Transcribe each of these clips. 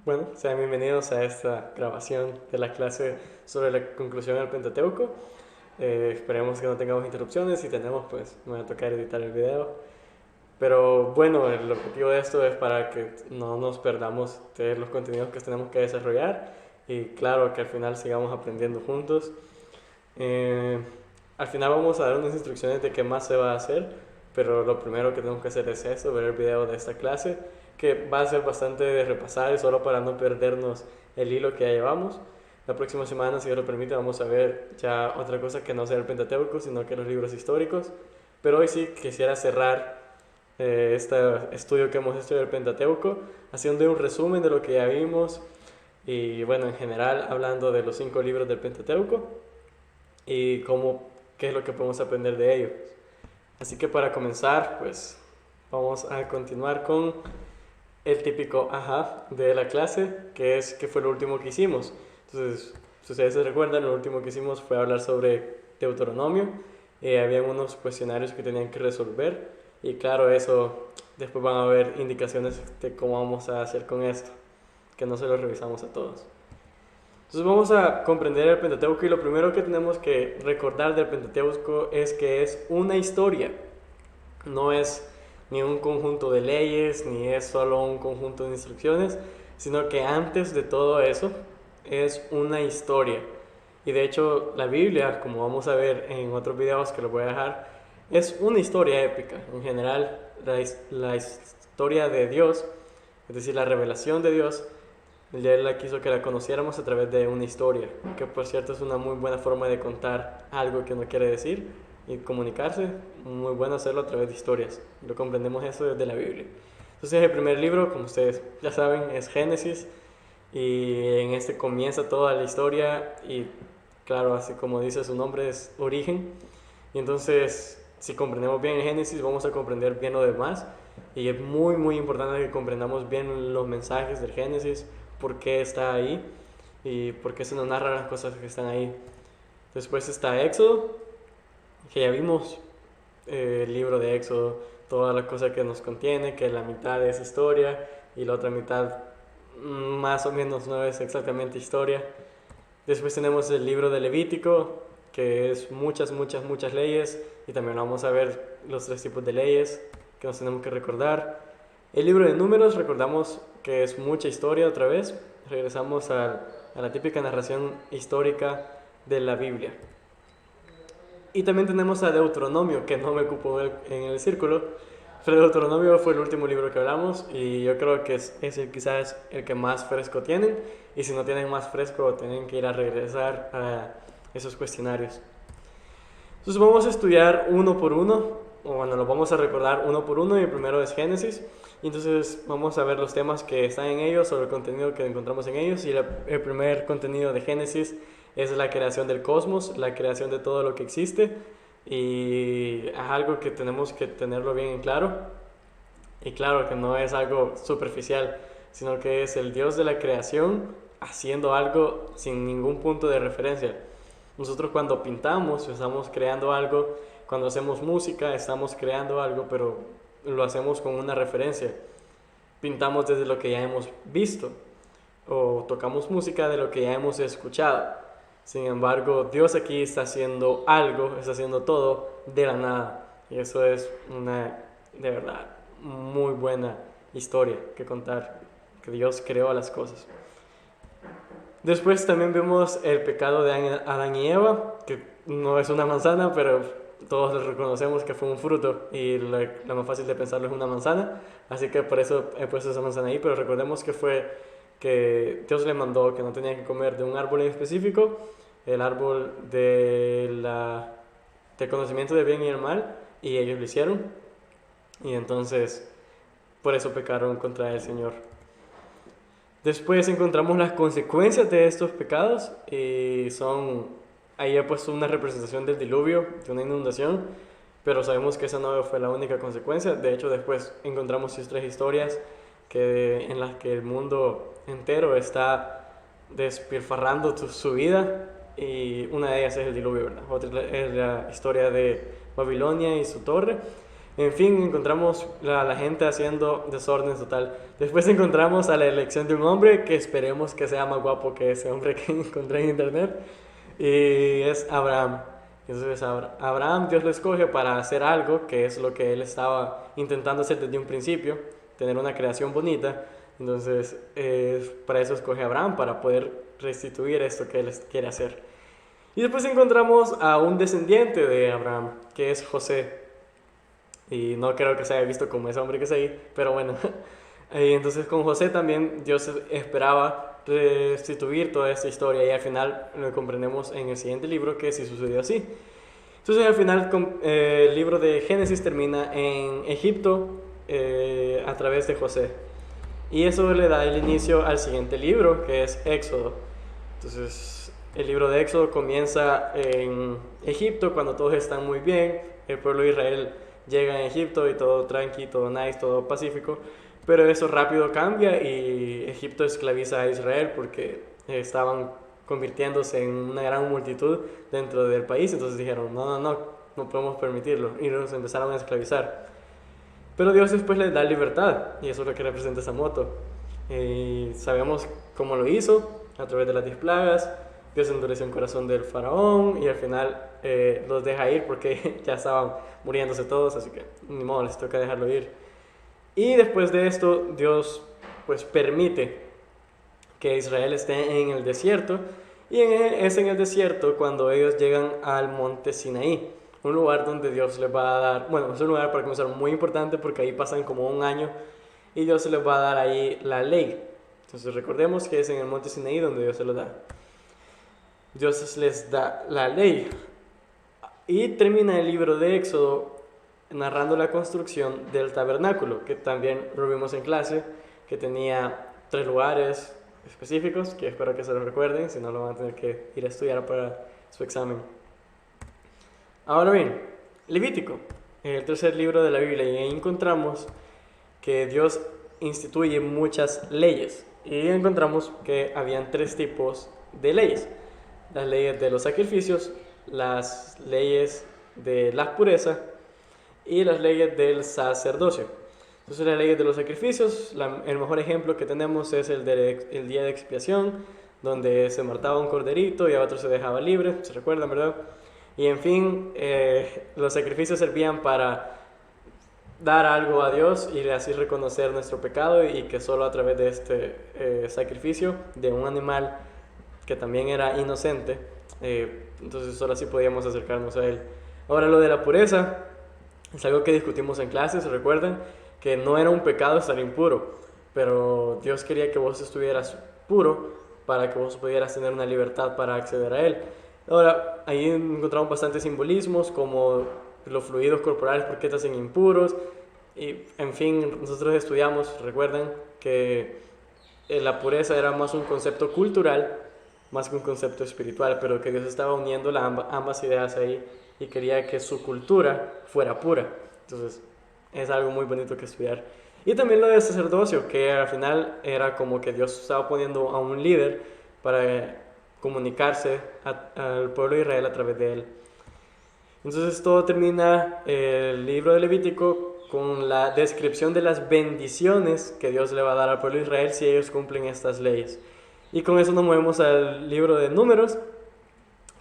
Bueno, sean bienvenidos a esta grabación de la clase sobre la conclusión del Pentateuco. Esperemos que no tengamos interrupciones. Si tenemos, pues me va a tocar editar el video. Pero bueno, el objetivo de esto es para que no nos perdamos de los contenidos que tenemos que desarrollar y claro, que al final sigamos aprendiendo juntos. Eh, Al final vamos a dar unas instrucciones de qué más se va a hacer, pero lo primero que tenemos que hacer es eso, ver el video de esta clase, que va a ser bastante de repasar y solo para no perdernos el hilo que ya llevamos. La próxima semana, si Dios lo permite, vamos a ver ya otra cosa que no sea el Pentateuco, sino que los libros históricos. Pero hoy sí quisiera cerrar este estudio que hemos hecho del Pentateuco, haciendo un resumen de lo que ya vimos y bueno, en general hablando de los 5 libros del Pentateuco y qué es lo que podemos aprender de ellos. Así que para comenzar, pues vamos a continuar con el típico ajá de la clase, que es qué fue lo último que hicimos. Entonces, si ustedes se recuerdan, lo último que hicimos fue hablar sobre Deuteronomio. Habían unos cuestionarios que tenían que resolver y claro, eso después van a haber indicaciones de cómo vamos a hacer con esto, que no se lo revisamos a todos. Entonces vamos a comprender el Pentateuco y lo primero que tenemos que recordar del Pentateuco es que es una historia. No es ni un conjunto de leyes, ni es solo un conjunto de instrucciones, sino que antes de todo eso es una historia. Y de hecho la Biblia, como vamos a ver en otros videos que los voy a dejar, es una historia épica. En general, la historia de Dios, es decir, la revelación de Dios, él quiso que la conociéramos a través de una historia, que por cierto es una muy buena forma de contar algo que uno quiere decir y comunicarse. Muy bueno hacerlo a través de historias. Lo comprendemos eso desde la Biblia. Entonces el primer libro, como ustedes ya saben, es Génesis y en este comienza toda la historia y claro, así como dice su nombre, es origen. Y entonces, si comprendemos bien el Génesis, vamos a comprender bien lo demás. Y es muy, muy importante que comprendamos bien los mensajes del Génesis, por qué está ahí y por qué se nos narran las cosas que están ahí. Después está Éxodo, que ya vimos el libro de Éxodo, todas las cosas que nos contiene, que la mitad es historia y la otra mitad más o menos no es exactamente historia. Después tenemos el libro de Levítico, que es muchas, muchas, muchas leyes y también vamos a ver los 3 tipos de leyes que nos tenemos que recordar. El libro de Números, recordamos que es mucha historia otra vez. Regresamos a la típica narración histórica de la Biblia. Y también tenemos a Deuteronomio, que no me ocupo en el círculo, pero Deuteronomio fue el último libro que hablamos y yo creo que es quizás el que más fresco tienen, y si no tienen más fresco tienen que ir a regresar a esos cuestionarios. Entonces vamos a estudiar uno por uno, o bueno, lo vamos a recordar uno por uno, y el primero es Génesis. Y entonces vamos a ver los temas que están en ellos, sobre el contenido que encontramos en ellos. Y el primer contenido de Génesis es la creación del cosmos, la creación de todo lo que existe. Y es algo que tenemos que tenerlo bien en claro. Y claro que no es algo superficial, sino que es el Dios de la creación haciendo algo sin ningún punto de referencia. Nosotros cuando pintamos estamos creando algo, cuando hacemos música estamos creando algo, pero lo hacemos con una referencia. Pintamos desde lo que ya hemos visto o tocamos música de lo que ya hemos escuchado. Sin embargo, Dios aquí está haciendo algo, está haciendo todo de la nada. Y eso es una, de verdad, muy buena historia que contar, que Dios creó las cosas. Después también vemos el pecado de Adán y Eva, que no es una manzana, pero todos reconocemos que fue un fruto y lo más fácil de pensarlo es una manzana, así que por eso he puesto esa manzana ahí, pero recordemos que fue que Dios le mandó que no tenía que comer de un árbol en específico, el árbol del conocimiento del bien y el mal, y ellos lo hicieron, y entonces por eso pecaron contra el Señor. Después encontramos las consecuencias de estos pecados y ahí he puesto una representación del diluvio, de una inundación, pero sabemos que esa no fue la única consecuencia. De hecho, después encontramos 3 historias en las que el mundo entero está despilfarrando su vida, y una de ellas es el diluvio, ¿verdad? Otra es la historia de Babilonia y su torre. En fin, encontramos la gente haciendo desorden total. Después encontramos a la elección de un hombre que esperemos que sea más guapo que ese hombre que encontré en internet. Y es Abraham. Entonces Abraham Dios lo escoge para hacer algo que es lo que él estaba intentando hacer desde un principio, tener una creación bonita. Entonces para eso escoge a Abraham, para poder restituir esto que él quiere hacer. Y después encontramos a un descendiente de Abraham, que es José. Y no creo que se haya visto como ese hombre que es ahí, pero bueno. Y entonces con José también Dios esperaba restituir toda esta historia y al final lo comprendemos en el siguiente libro que sí sucedió así. Entonces al final el libro de Génesis termina en Egipto a través de José. Y eso le da el inicio al siguiente libro que es Éxodo. Entonces el libro de Éxodo comienza en Egipto cuando todos están muy bien, el pueblo de Israel llega a Egipto y todo tranqui, todo nice, todo pacífico. Pero eso rápido cambia y Egipto esclaviza a Israel porque estaban convirtiéndose en una gran multitud dentro del país. Entonces dijeron, no podemos permitirlo. Y los empezaron a esclavizar. Pero Dios después les da libertad y eso es lo que representa esa moto. Sabemos cómo lo hizo, a través de las 10 plagas. Dios endureció el corazón del faraón y al final los deja ir porque ya estaban muriéndose todos, así que ni modo, les toca dejarlo ir. Y después de esto, Dios pues permite que Israel esté en el desierto. Y es en el desierto cuando ellos llegan al monte Sinaí, un lugar donde Dios les va a dar, bueno, es un lugar para comenzar muy importante porque ahí pasan como un año y Dios les va a dar ahí la ley. Entonces recordemos que es en el monte Sinaí donde Dios se lo da. Dios les da la ley. Y termina el libro de Éxodo narrando la construcción del tabernáculo, que también lo vimos en clase, que tenía 3 lugares específicos, que espero que se los recuerden, si no lo van a tener que ir a estudiar para su examen. Ahora bien, Levítico, el tercer libro de la Biblia, y ahí encontramos que Dios instituye muchas leyes, y encontramos que habían 3 tipos de leyes: las leyes de los sacrificios, las leyes de la pureza y las leyes del sacerdocio. Entonces las leyes de los sacrificios, el mejor ejemplo que tenemos es el día de expiación, donde se mataba un corderito y a otro se dejaba libre, se recuerdan, ¿verdad? Y en fin, los sacrificios servían para dar algo a Dios y así reconocer nuestro pecado y que solo a través de este sacrificio de un animal que también era inocente, entonces solo así podíamos acercarnos a Él. Ahora lo de la pureza es algo que discutimos en clases, recuerden que no era un pecado estar impuro, pero Dios quería que vos estuvieras puro para que vos pudieras tener una libertad para acceder a Él. Ahora, ahí encontramos bastantes simbolismos como los fluidos corporales, porque te hacen impuros, y en fin, nosotros estudiamos, recuerden que la pureza era más un concepto cultural, más que un concepto espiritual, pero que Dios estaba uniendo ambas ideas ahí y quería que su cultura fuera pura. Entonces es algo muy bonito que estudiar. Y también lo del sacerdocio, que al final era como que Dios estaba poniendo a un líder para comunicarse al pueblo de Israel a través de él. Entonces todo termina el libro de Levítico con la descripción de las bendiciones que Dios le va a dar al pueblo de Israel si ellos cumplen estas leyes. Y con eso nos movemos al libro de Números,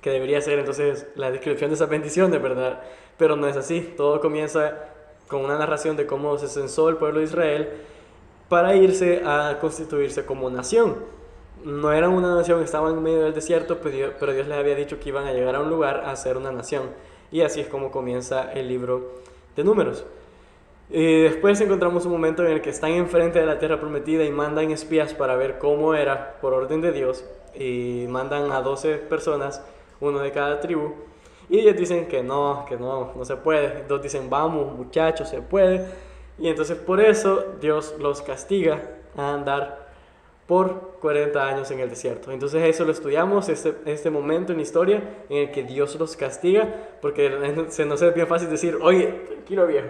que debería ser entonces la descripción de esas bendiciones, ¿verdad? Pero no es así. Todo comienza con una narración de cómo se censó el pueblo de Israel para irse a constituirse como nación. No eran una nación, estaban en medio del desierto, pero Dios les había dicho que iban a llegar a un lugar a ser una nación. Y así es como comienza el libro de Números. Y después encontramos un momento en el que están enfrente de la tierra prometida y mandan espías para ver cómo era por orden de Dios. Y mandan a 12 personas, uno de cada tribu. Y ellos dicen que no se puede. 2 dicen, vamos muchachos, se puede. Y entonces por eso Dios los castiga a andar por 40 años en el desierto. Entonces eso lo estudiamos, este momento en la historia en el que Dios los castiga, porque se nos es bien fácil decir, oye, tranquilo viejo.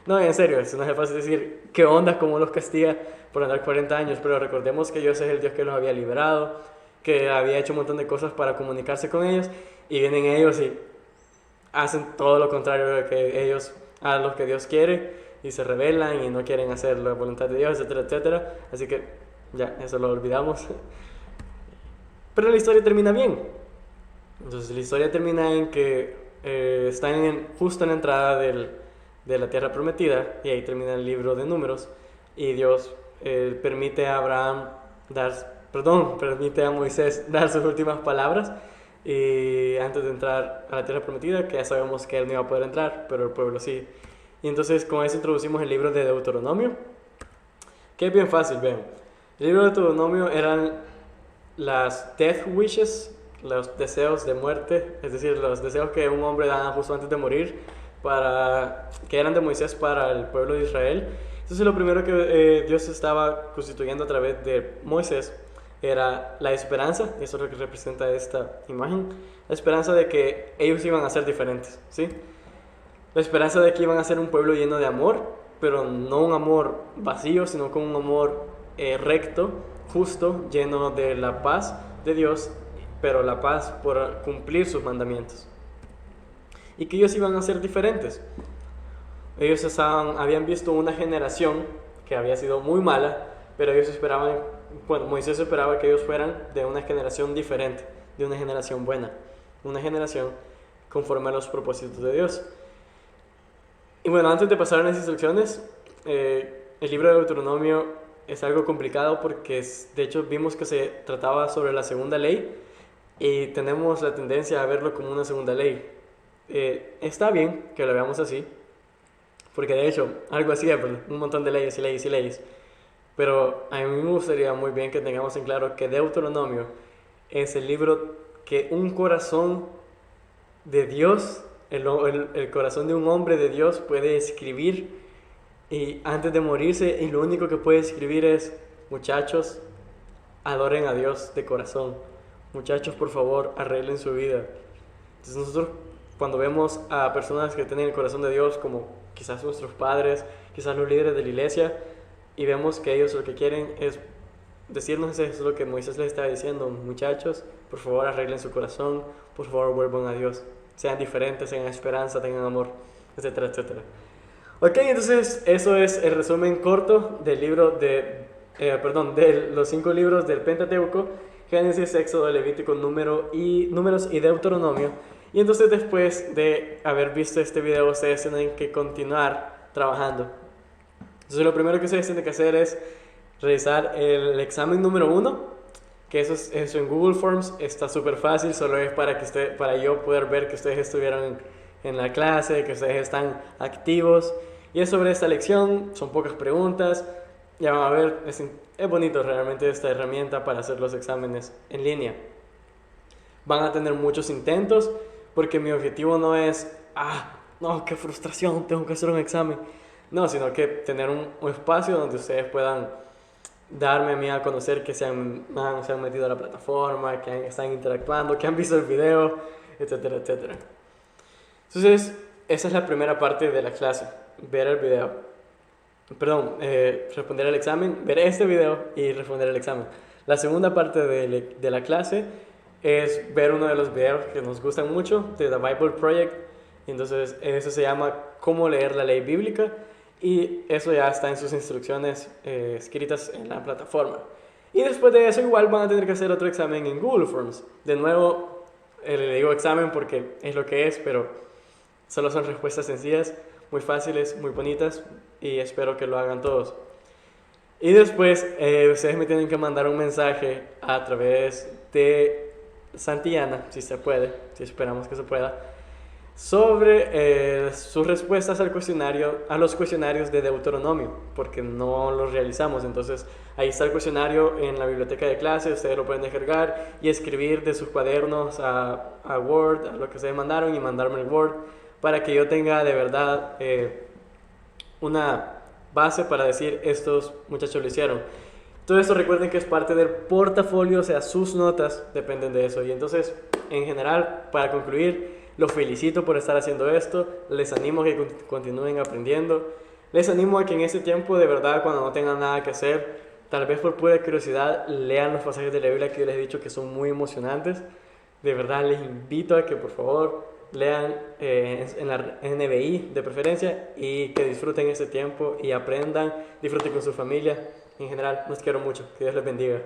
No, en serio, se nos es fácil decir, ¿qué onda? ¿Cómo los castiga por andar 40 años? Pero recordemos que Dios es el Dios que los había liberado, que había hecho un montón de cosas para comunicarse con ellos, y vienen ellos y hacen todo lo contrario de lo que ellos a lo que Dios quiere y se rebelan y no quieren hacer la voluntad de Dios, etcétera, etcétera. Así que ya, eso lo olvidamos. Pero la historia termina bien. Entonces la historia termina en que están justo en la entrada de la tierra prometida, y ahí termina el libro de Números, y Dios permite a permite a Moisés dar sus últimas palabras y antes de entrar a la tierra prometida, que ya sabemos que él no iba a poder entrar, pero el pueblo sí. Y entonces con eso introducimos el libro de Deuteronomio, que es bien fácil, vean. El libro de Deuteronomio eran las death wishes, los deseos de muerte, es decir, los deseos que un hombre da justo antes de morir, que eran de Moisés para el pueblo de Israel. Entonces lo primero que Dios estaba constituyendo a través de Moisés era la esperanza, y eso es lo que representa esta imagen, la esperanza de que ellos iban a ser diferentes, ¿sí? La esperanza de que iban a ser un pueblo lleno de amor, pero no un amor vacío, sino con un amor recto, justo, lleno de la paz de Dios, pero la paz por cumplir sus mandamientos. Y que ellos iban a ser diferentes. Ellos habían visto una generación que había sido muy mala, pero Moisés esperaba que ellos fueran de una generación diferente, de una generación buena, una generación conforme a los propósitos de Dios. Y bueno, antes de pasar a las instrucciones, el libro de Deuteronomio es algo complicado porque de hecho vimos que se trataba sobre la segunda ley y tenemos la tendencia a verlo como una segunda ley. Está bien que lo veamos así, porque de hecho algo así es, un montón de leyes y leyes y leyes. Pero a mí me gustaría muy bien que tengamos en claro que Deuteronomio es el libro que un corazón de Dios, el corazón de un hombre de Dios puede escribir, y antes de morirse, y lo único que puede escribir es: muchachos, adoren a Dios de corazón. Muchachos, por favor, arreglen su vida. Entonces nosotros, cuando vemos a personas que tienen el corazón de Dios, como quizás nuestros padres, quizás los líderes de la iglesia, y vemos que ellos lo que quieren es decirnos eso, es lo que Moisés les estaba diciendo: muchachos, por favor arreglen su corazón, por favor vuelvan a Dios, sean diferentes, tengan esperanza, tengan amor, etcétera, etcétera. Ok, entonces eso es el resumen corto del libro de los 5 libros del Pentateuco: Génesis, Éxodo, Levítico, Números y Deuteronomio. Y entonces, después de haber visto este video, ustedes tienen que continuar trabajando. Entonces lo primero que ustedes tienen que hacer es realizar el examen número 1, que eso en Google Forms está súper fácil, solo es para yo poder ver que ustedes estuvieron en la clase, que ustedes están activos. Y es sobre esta lección, son pocas preguntas, ya van a ver, es bonito realmente esta herramienta para hacer los exámenes en línea. Van a tener muchos intentos, porque mi objetivo no es, no, qué frustración, tengo que hacer un examen. No, sino que tener un espacio donde ustedes puedan darme a mí a conocer que se han metido a la plataforma, que están interactuando, que han visto el video, etcétera, etcétera. Entonces, esa es la primera parte de la clase: ver el video. Responder el examen, ver este video y responder el examen. La segunda parte de la clase es ver uno de los videos que nos gustan mucho, de The Bible Project. Entonces, eso se llama Cómo leer la ley bíblica, y eso ya está en sus instrucciones escritas en la plataforma. Y después de eso igual van a tener que hacer otro examen en Google Forms. De nuevo, le digo examen porque es lo que es, pero solo son respuestas sencillas, muy fáciles, muy bonitas, y espero que lo hagan todos. Y después ustedes me tienen que mandar un mensaje a través de Santillana, si se puede, si esperamos que se pueda, sobre sus respuestas a los cuestionarios de Deuteronomio, porque no los realizamos. Entonces ahí está el cuestionario en la biblioteca de clase, ustedes lo pueden descargar y escribir de sus cuadernos a Word, a lo que ustedes mandaron, y mandarme el Word, para que yo tenga de verdad una base para decir: estos muchachos lo hicieron. Todo esto recuerden que es parte del portafolio, o sea, sus notas dependen de eso. Y entonces, en general, para concluir, los felicito por estar haciendo esto, les animo a que continúen aprendiendo, les animo a que en este tiempo, de verdad, cuando no tengan nada que hacer, tal vez por pura curiosidad, lean los pasajes de la Biblia que yo les he dicho que son muy emocionantes. De verdad, les invito a que por favor lean en la NBI de preferencia y que disfruten ese tiempo y aprendan, disfruten con su familia. En general, los quiero mucho. Que Dios les bendiga.